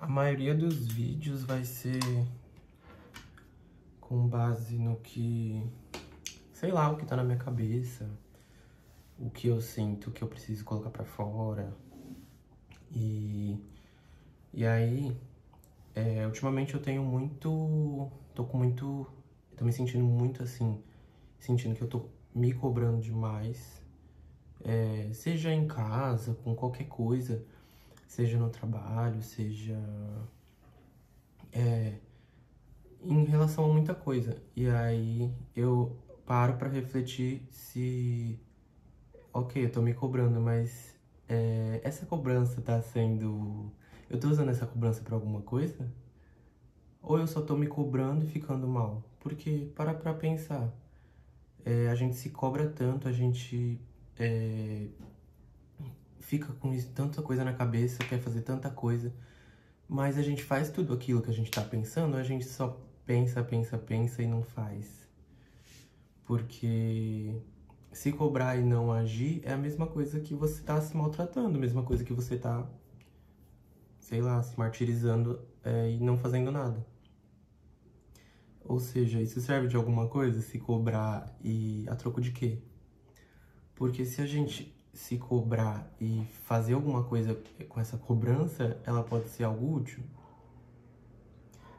A maioria dos vídeos vai ser com base no que, sei lá, o que tá na minha cabeça, o que eu sinto que eu preciso colocar pra fora. E aí, ultimamente eu tenho muito, tô me sentindo muito assim, sentindo que eu tô me cobrando demais, seja em casa, com qualquer coisa, seja no trabalho, seja em relação a muita coisa. E aí eu paro pra refletir se, ok, eu tô me cobrando, mas essa cobrança tá sendo. Eu tô usando essa cobrança pra alguma coisa? Ou eu só tô me cobrando e ficando mal? Porque, para pra pensar, a gente se cobra tanto, a gente fica com isso, tanta coisa na cabeça, quer fazer tanta coisa, mas a gente faz tudo aquilo que a gente tá pensando, ou a gente só pensa, pensa, pensa e não faz? Porque se cobrar e não agir é a mesma coisa que você tá se maltratando, a mesma coisa que você tá, sei lá, se martirizando e não fazendo nada. Ou seja, isso serve de alguma coisa? Se cobrar e a troco de quê? Porque se a gente se cobrar e fazer alguma coisa com essa cobrança, ela pode ser algo útil.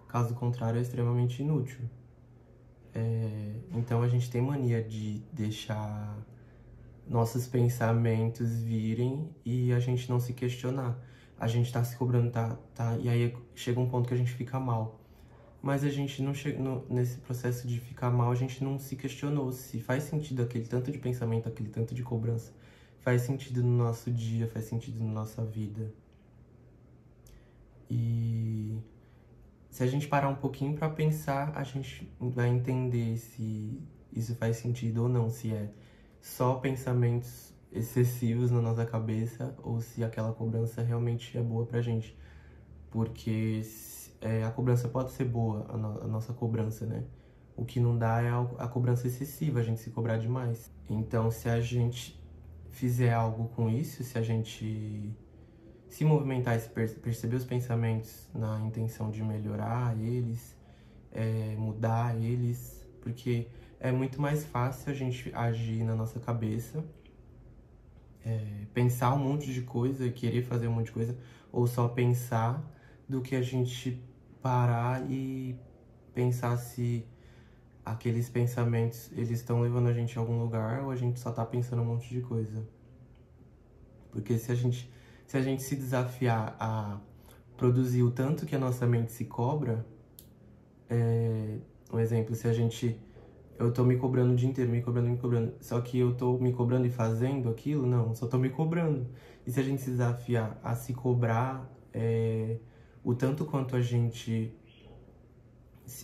Caso contrário, é extremamente inútil. Então a gente tem mania de deixar nossos pensamentos virem e a gente não se questionar. A gente tá se cobrando, e aí chega um ponto que a gente fica mal. Mas a gente não chega nesse processo de ficar mal, a gente não se questionou se faz sentido aquele tanto de pensamento, aquele tanto de cobrança. Faz sentido no nosso dia, faz sentido na nossa vida. E se a gente parar um pouquinho pra pensar, a gente vai entender se isso faz sentido ou não, se é só pensamentos excessivos na nossa cabeça ou se aquela cobrança realmente é boa pra gente. Porque a cobrança pode ser boa, a nossa cobrança, né? O que não dá é a cobrança excessiva, a gente se cobrar demais. Então, se a gente fizer algo com isso, se a gente se movimentar e perceber os pensamentos na intenção de melhorar eles, mudar eles, porque é muito mais fácil a gente agir na nossa cabeça, pensar um monte de coisa, querer fazer um monte de coisa, ou só pensar, do que a gente parar e pensar se aqueles pensamentos eles estão levando a gente a algum lugar ou a gente só tá pensando um monte de coisa. Porque se a gente se desafiar a produzir o tanto que a nossa mente se cobra, um exemplo, eu tô me cobrando o dia inteiro, me cobrando, só que eu tô me cobrando e fazendo aquilo, não, só tô me cobrando. E se a gente se desafiar a se cobrar, o tanto quanto se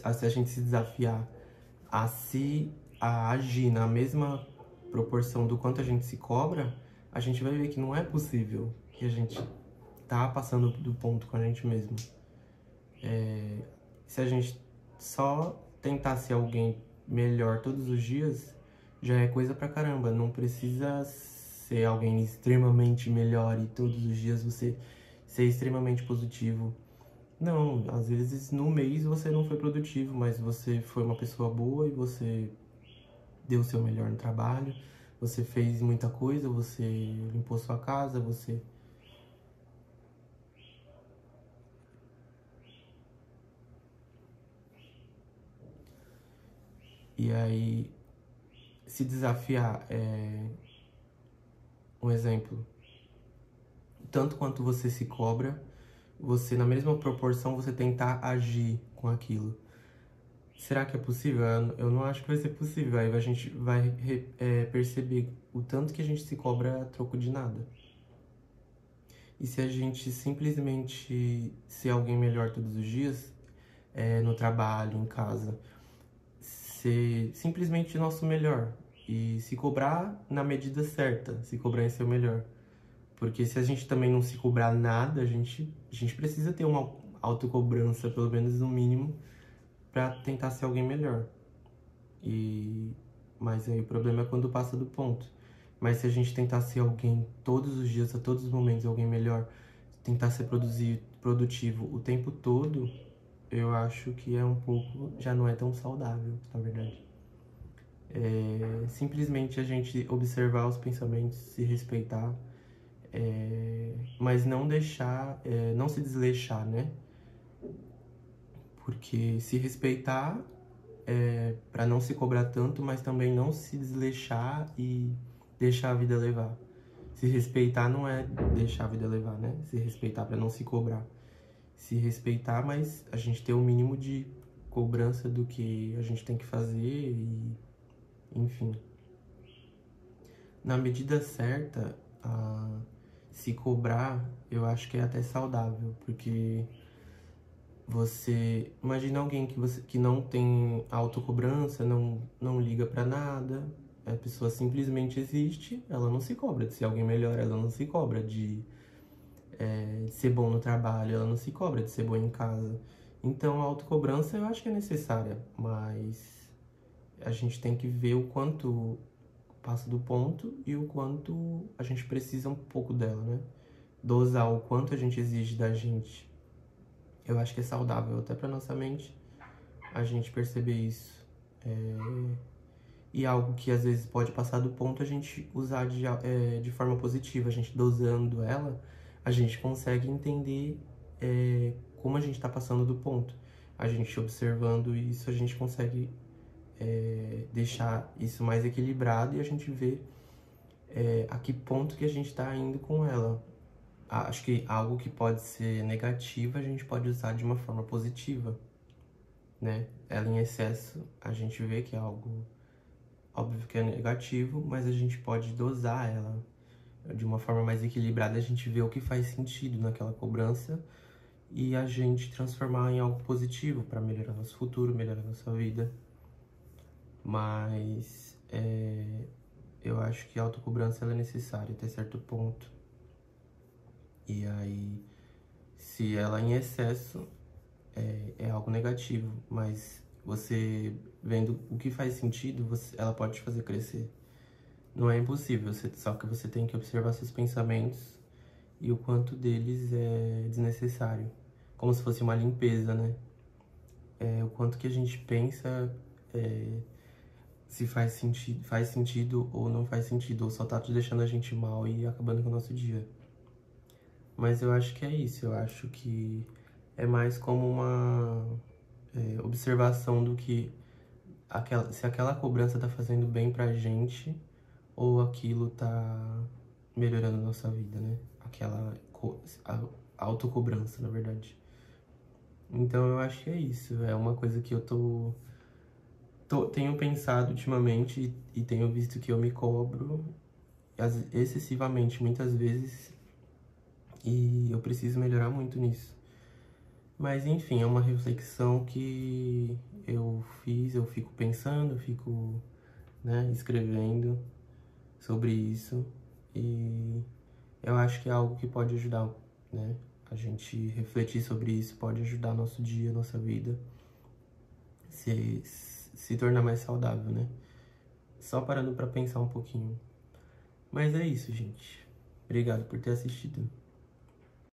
a gente se desafiar a agir na mesma proporção do quanto a gente se cobra, a gente vai ver que não é possível, que a gente tá passando do ponto com a gente mesmo. Se a gente só tentar ser alguém melhor todos os dias, já é coisa pra caramba. Não precisa ser alguém extremamente melhor e todos os dias você ser extremamente positivo. Não, às vezes no mês você não foi produtivo, mas você foi uma pessoa boa e você deu o seu melhor no trabalho, você fez muita coisa, você limpou sua casa, você. E aí, se desafiar um exemplo. Tanto quanto você se cobra, você, na mesma proporção, você tentar agir com aquilo. Será que é possível? Eu não acho que vai ser possível. Aí a gente vai perceber o tanto que a gente se cobra a troco de nada. E se a gente simplesmente ser alguém melhor todos os dias, no trabalho, em casa, ser simplesmente nosso melhor e se cobrar na medida certa, se cobrar em ser o melhor. Porque se a gente também não se cobrar nada, a gente precisa ter uma autocobrança, pelo menos no mínimo, pra tentar ser alguém melhor. Mas aí o problema é quando passa do ponto. Mas se a gente tentar ser alguém todos os dias, a todos os momentos, alguém melhor, tentar ser produtivo o tempo todo, eu acho que é um pouco, já não é tão saudável, na verdade. Simplesmente a gente observar os pensamentos, se respeitar, mas não deixar, não se desleixar, né? Porque se respeitar para não se cobrar tanto, mas também não se desleixar e deixar a vida levar. Se respeitar não é deixar a vida levar, né? Se respeitar para não se cobrar. Se respeitar, mas a gente ter o mínimo de cobrança do que a gente tem que fazer e, enfim. Na medida certa, se cobrar, eu acho que é até saudável, porque você imagina alguém que não tem autocobrança, não liga pra nada, a pessoa simplesmente existe, ela não se cobra de ser alguém melhor, ela não se cobra de ser bom no trabalho, ela não se cobra de ser boa em casa. Então a autocobrança eu acho que é necessária, mas a gente tem que ver o quanto passa do ponto e o quanto a gente precisa um pouco dela, né? Dosar o quanto a gente exige da gente. Eu acho que é saudável até pra nossa mente a gente perceber isso. E algo que às vezes pode passar do ponto, a gente usar de forma positiva, a gente dosando ela, a gente consegue entender como a gente está passando do ponto. A gente observando isso, a gente consegue deixar isso mais equilibrado e a gente vê a que ponto que a gente está indo com ela. Acho que algo que pode ser negativo, a gente pode usar de uma forma positiva, né? Ela em excesso, a gente vê que é algo óbvio que é negativo, mas a gente pode dosar ela de uma forma mais equilibrada, a gente vê o que faz sentido naquela cobrança e a gente transformar em algo positivo para melhorar nosso futuro, melhorar nossa vida. Mas eu acho que a autocobrança ela é necessária até certo ponto. E aí, se ela em excesso é algo negativo, mas você vendo o que faz sentido, ela pode te fazer crescer. Não é impossível, só que você tem que observar seus pensamentos e o quanto deles é desnecessário. Como se fosse uma limpeza, né? O quanto que a gente pensa, se faz sentido ou não faz sentido, ou só tá te deixando a gente mal e acabando com o nosso dia. Mas eu acho que é isso, eu acho que é mais como uma observação do que se aquela cobrança tá fazendo bem pra gente ou aquilo tá melhorando a nossa vida, né? A autocobrança, na verdade. Então eu acho que é isso, é uma coisa que eu tenho pensado ultimamente e tenho visto que eu me cobro excessivamente, muitas vezes, e eu preciso melhorar muito nisso. Mas enfim, é uma reflexão que eu fiz, eu fico pensando, eu fico, né, escrevendo sobre isso e eu acho que é algo que pode ajudar, né? A gente refletir sobre isso pode ajudar nosso dia, nossa vida se tornar mais saudável, né? Só parando pra pensar um pouquinho. Mas é isso, gente. Obrigado por ter assistido.